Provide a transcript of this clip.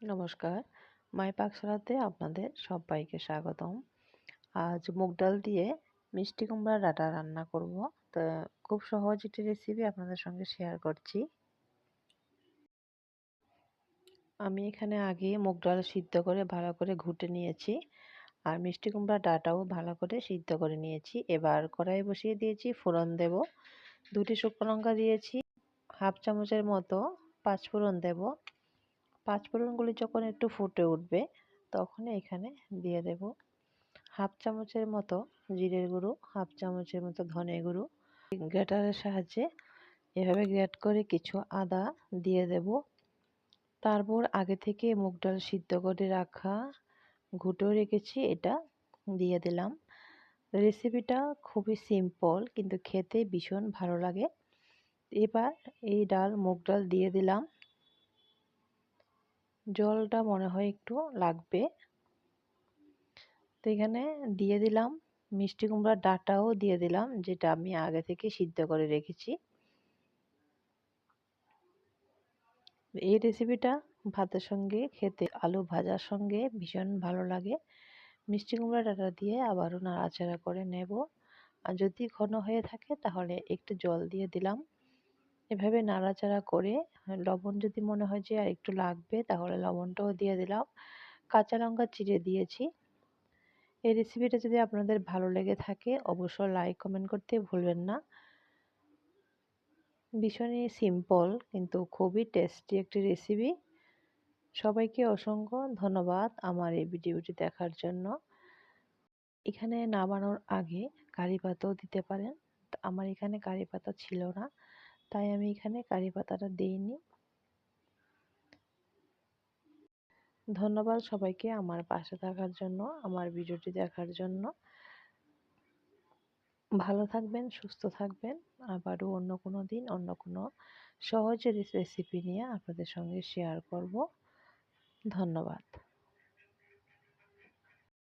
নমস্কার, মাই পাকশালাতে আপনাদের সবাইকে স্বাগতম। আজ মুগ ডাল দিয়ে মিষ্টি কুমড়ার ডাঁটা রান্না করব। তো খুব সহজ একটি রেসিপি আপনাদের সঙ্গে শেয়ার করছি। আমি এখানে আগে মুগ ডাল সিদ্ধ করে ভালো করে ঘুটে নিয়েছি, আর মিষ্টি কুমড়ার ডাঁটাও ভালো করে সিদ্ধ করে নিয়েছি। এবার কড়াই বসিয়ে দিয়েছি, ফোড়ন দেব। 2টি শুকনো লঙ্কা দিয়েছি, হাফ চামচের মতো পাঁচফোড়ন দেব। পাঁচফোড়নগুলি যখন একটু ফুটে উঠবে তখন এখানে দিয়ে দেব হাফ চামচের মতো জিরের গুঁড়ো, হাফ চামচের মতো ধনে গুঁড়ো। গ্রেটারের সাহায্যে এভাবে গ্রেট করে কিছু আদা দিয়ে দেব। তারপর আগে থেকে মুগ ডাল সিদ্ধ করে রাখা ঘুটেও রেখেছি, এটা দিয়ে দিলাম। রেসিপিটা খুবই সিম্পল কিন্তু খেতে ভীষণ ভালো লাগে। এবার এই মুগ ডাল দিয়ে দিলাম। জলটা মনে হয় একটু লাগবে, তো এখানে দিয়ে দিলাম মিষ্টি কুমড়ার ডাঁটাও দিয়ে দিলাম, যেটা আমি আগে থেকে সিদ্ধ করে রেখেছি। এই রেসিপিটা ভাতের সঙ্গে খেতে, আলু ভাজার সঙ্গে ভীষণ ভালো লাগে। মিষ্টি কুমড়া ডাঁটা দিয়ে আবারও নাড়াচাড়া করে নেব। আর যদি ঘন হয়ে থাকে তাহলে একটু জল দিয়ে দিলাম। এভাবে নাড়াচাড়া করে লবণ যদি মনে হয় যে আর একটু লাগবে তাহলে লবণটাও দিয়ে দিলাম। কাঁচা লঙ্কা চিড়ে দিয়েছি। এই রেসিপিটা যদি আপনাদের ভালো লেগে থাকে অবশ্যই লাইক কমেন্ট করতে ভুলবেন না। ভীষণই সিম্পল কিন্তু খুবই টেস্টি একটি রেসিপি। সবাইকে অসংখ্য ধন্যবাদ আমার এই ভিডিওটি দেখার জন্য। এখানে নামানোর আগে কারি পাতাও দিতে পারেন, আমার এখানে কারি পাতা ছিল না তাই আমি এখানে কারি পাতাটা দিইনি। ধন্যবাদ সবাইকে আমার পাশে থাকার জন্য, আমার ভিডিওটি দেখার জন্য। ভালো থাকবেন, সুস্থ থাকবেন। আবারও অন্য কোনো দিন অন্য কোনো সহজ রেসিপি নিয়ে আপনাদের সঙ্গে শেয়ার করব। ধন্যবাদ।